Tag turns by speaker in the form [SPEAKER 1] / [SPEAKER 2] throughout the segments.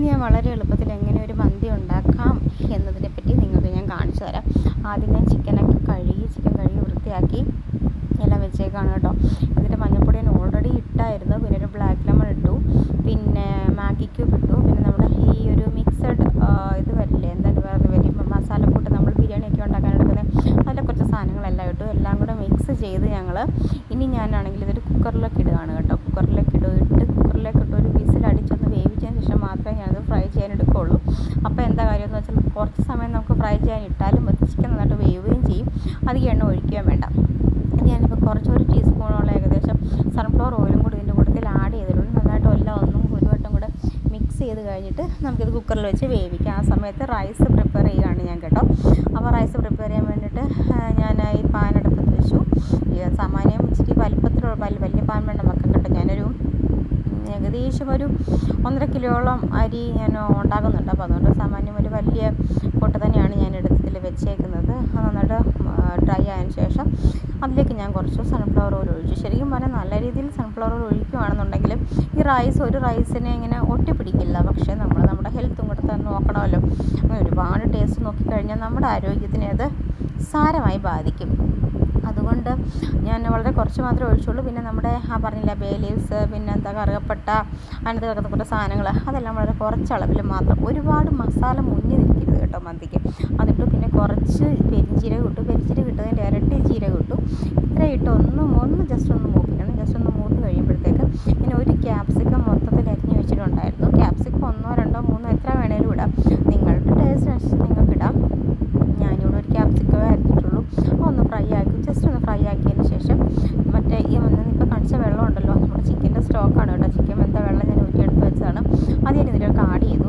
[SPEAKER 1] ഇനി ഞാൻ വളരെ എളുപ്പത്തിൽ എങ്ങനെ ഒരു മന്തി ഉണ്ടാക്കാം എന്നതിനെപ്പറ്റി നിങ്ങൾക്ക് ഞാൻ കാണിച്ചു തരാം. ആദ്യം ഞാൻ ചിക്കൻ കഴുകി വൃത്തിയാക്കി എല്ലാം വെച്ചേക്കാണ് കേട്ടോ. എന്നിട്ട് മഞ്ഞൾപ്പൊടി ഞാൻ ഓൾറെഡി ഇട്ടായിരുന്നു. പിന്നെ ഒരു ബ്ലാക്ക് ലെമൺ ഇട്ടു, പിന്നെ മാഗി ക്യൂബ് ഇട്ടു, പിന്നെ നമ്മുടെ ഈ ഒരു മിക്സഡ് ഇത് വരില്ലേ, എന്താണ് പറയുന്നത്, വലിയ മസാലക്കൂട്ട് നമ്മൾ ബിരിയാണിയൊക്കെ ഉണ്ടാക്കാൻ എടുക്കുന്നത്, അതിലെ കുറച്ച് സാധനങ്ങളെല്ലാം ഇട്ടു. എല്ലാം കൂടെ മിക്സ് ചെയ്ത് ഇനി ഞാനാണെങ്കിൽ ഇതൊരു കുക്കറിലേക്ക് ഇടുകയാണ് കേട്ടോ. കുക്കറിലേക്ക് ഇട്ട് ഒരു വിസിലടിച്ചൊന്ന് വേവിച്ചതിന് ശേഷം മാത്രമേ ഞാനത് ഫ്രൈ ചെയ്യാൻ എടുക്കുകയുള്ളൂ. അപ്പോൾ എന്താ കാര്യമെന്ന് വെച്ചാൽ കുറച്ച് സമയം നമുക്ക് ഫ്രൈ ചെയ്യാൻ ഇട്ടാലും ചിക്കൻ നന്നായിട്ട് വേവുകയും ചെയ്യും, അധികം എണ്ണ ഒഴിക്കുകയും വേണ്ട. ഇത് ഞാനിപ്പോൾ ഒരു ടീസ്പൂണോളം ഏകദേശം സൺഫ്ലവർ ഓയിലും കൂടി ഇതിൻ്റെ കൂട്ടത്തിൽ ആഡ് ചെയ്തിട്ടുണ്ട്. നന്നായിട്ട് എല്ലാം ഒരു വട്ടം കൂടെ മിക്സ് ചെയ്ത് കഴിഞ്ഞിട്ട് നമുക്കിത് കുക്കറിൽ വെച്ച് വേവിക്കാം. ആ സമയത്ത് റൈസ് പ്രിപ്പയർ ചെയ്യുകയാണ് ഞാൻ കേട്ടോ. അപ്പോൾ റൈസ് പ്രിപ്പയർ ചെയ്യാൻ വേണ്ടിയിട്ട് ഞാൻ ഈ പാൻ അടുപ്പത്ത് വെച്ചു. സാമാന്യം ഇച്ചിരി വലിയ പാൻ വേണ്ട മക്കൾ കേട്ടോ. ഞാനൊരു ഏകദേശം ഒരു 1.5 കിലോളം അരി ഞാൻ ഉണ്ടാക്കുന്നുണ്ട്. അപ്പോൾ അതുകൊണ്ട് സാമാന്യം ഒരു വലിയ പൊട്ട് തന്നെയാണ് ഞാൻ എടുത്തതിൽ വെച്ചേക്കുന്നത്. അത് നന്നായിട്ട് ഡ്രൈ ആയതിനു ശേഷം അതിലേക്ക് ഞാൻ കുറച്ച് സൺഫ്ലവർ ഓയിൽ ഒഴിച്ചു. ശരിക്കും പറഞ്ഞാൽ നല്ല രീതിയിൽ സൺഫ്ലവർ ഓയിൽ ഒഴിക്കുകയാണെന്നുണ്ടെങ്കിൽ ഈ റൈസിനെ ഇങ്ങനെ ഒട്ടിപ്പിടിക്കില്ല. പക്ഷേ നമ്മുടെ ഹെൽത്തും കൂടെ തന്നെ നോക്കണമല്ലോ. ഒരുപാട് ടേസ്റ്റ് നോക്കിക്കഴിഞ്ഞാൽ നമ്മുടെ ആരോഗ്യത്തിനെ അത് സാരമായി ബാധിക്കും. അതുകൊണ്ട് ഞാൻ വളരെ കുറച്ച് മാത്രമേ ഒഴിച്ചുള്ളൂ. പിന്നെ നമ്മുടെ പറഞ്ഞില്ല ബേ ലീവ്സ്, പിന്നെ കറുകപ്പട്ട, അതിനകത്ത് കിടക്കുന്ന കുറേ സാധനങ്ങൾ, അതെല്ലാം വളരെ കുറച്ച് അളവിൽ മാത്രം. ഒരുപാട് മസാല മുന്നിൽ നിൽക്കരുത് കേട്ടോ മന്തിക്ക്. അതിട്ടു. പിന്നെ കുറച്ച് പെരിഞ്ചീരകം ഇട്ടു. പെരിഞ്ചീരകം ഇട്ടതിൻ്റെ ഇരട്ടി ജീരകം ഇട്ടു. ഇത്രയും ഇട്ട് ഒന്ന് ജസ്റ്റ് ഒന്ന് മൂപ്പിക്കണം. ജസ്റ്റ് ഒന്ന് മൂത്ത് കഴിയുമ്പോഴത്തേക്ക് പിന്നെ ഒരു ക്യാപ്സിക്കം മൊത്തത്തിൽ അരിഞ്ഞ് വെച്ചിട്ടുണ്ടായിരുന്നു. ക്യാപ്സിക്കം 1, 2, 3 എത്ര വേണേലും ഇടാം. നിങ്ങളുടെ ടേസ്റ്റ് അനുസരിച്ച് നിങ്ങൾക്ക് ഇടാം. ഞാനിവിടെ ഒരു ക്യാപ്സിക്കമേ അരിഞ്ഞിട്ടുള്ളൂ. ഒന്ന് ജസ്റ്റ് ഒന്ന് ഫ്രൈ ആക്കിയതിന് ശേഷം മറ്റേ ഇപ്പോൾ കാണിച്ച വെള്ളം ഉണ്ടല്ലോ, നമ്മുടെ ചിക്കൻ്റെ സ്റ്റോക്കാണ് കേട്ടോ. ചിക്കൻ വെന്ത വെള്ളം ഞാൻ ഊറ്റിയെടുത്ത് വെച്ചതാണ്. അത് ഞാൻ ഇതിലേക്ക് ആഡ് ചെയ്തു.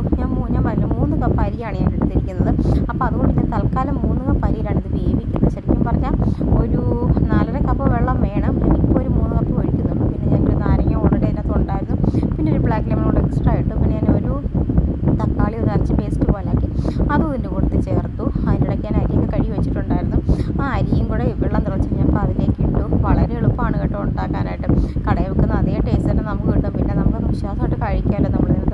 [SPEAKER 1] ഞാൻ പറഞ്ഞു 3 കപ്പ് അരിയാണ് ഞാൻ എടുത്തിരിക്കുന്നത്. അപ്പോൾ അതുകൊണ്ട് ഞാൻ തൽക്കാലം 3 കപ്പ് അരിയിലാണ് ഇത് വേവിക്കുന്നത്. ശരിക്കും പറഞ്ഞാൽ ഒരു 4.5 കപ്പ് വെള്ളം വേണം. ഞാനിപ്പോൾ ഒരു 3 കപ്പ് ഒഴിക്കുന്നുള്ളൂ. പിന്നെ ഞാനൊരു നാരങ്ങ ഓൾറെഡി അതിനകത്ത് ഉണ്ടായിരുന്നു. പിന്നെ ഒരു ബ്ലാക്ക് ലെമൺ കൂടെ എക്സ്ട്രാ ഇട്ടു. പിന്നെ ഞാനൊരു തക്കാളി ഒന്ന് അരച്ച് പേസ്റ്റ് പോലാക്കി അതും ഇതിൻ്റെ കൂട്ടത്തിൽ ചേർത്തു. അതിനിടയ്ക്ക് ഞാൻ അരിയൊക്കെ കഴുകി വെച്ചിട്ടുണ്ടായിരുന്നു. ആ അരിയും കൂടെ വെള്ളം തിളച്ച് കഴിഞ്ഞപ്പോൾ അതിലേക്ക് ഇട്ടു. വളരെ എളുപ്പമാണ് കേട്ടോ ഉണ്ടാക്കാനായിട്ട്. കടയിൽ വെക്കുന്ന അതേ ടേസ്റ്റ് തന്നെ നമുക്ക് കിട്ടും. പിന്നെ നമുക്ക് വിശ്വാസമായിട്ട് കഴിക്കാമല്ലോ. നമ്മളിതിനകത്ത്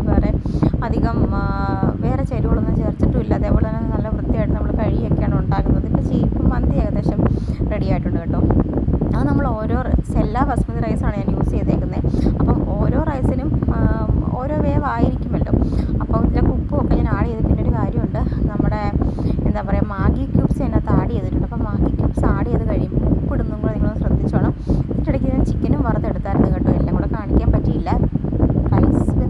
[SPEAKER 1] വേറെ ചേരുവകളൊന്നും ചേർത്തിട്ടുമില്ല. അതേപോലെ തന്നെ നല്ല വൃത്തിയായിട്ട് നമ്മൾ കഴുകിയൊക്കെയാണ് ഉണ്ടാക്കുന്നത്. ഇപ്പോൾ മന്തി ഏകദേശം റെഡി ആയിട്ടുണ്ട് കേട്ടോ. അത് നമ്മൾ എല്ലാ ബസ്മതി റൈസാണ് ഞാൻ യൂസ് ചെയ്തേക്കുന്നത്. അപ്പം ഓരോ റൈസിനും ഓരോ വേവായിരിക്കുമല്ലോ. അപ്പോൾ ഇതിലേക്ക് ഉപ്പും ഒക്കെ ഞാൻ ആഡ് ചെയ്ത്. പിന്നെ ഒരു കാര്യമുണ്ട്, നമ്മുടെ എന്താ പറയുക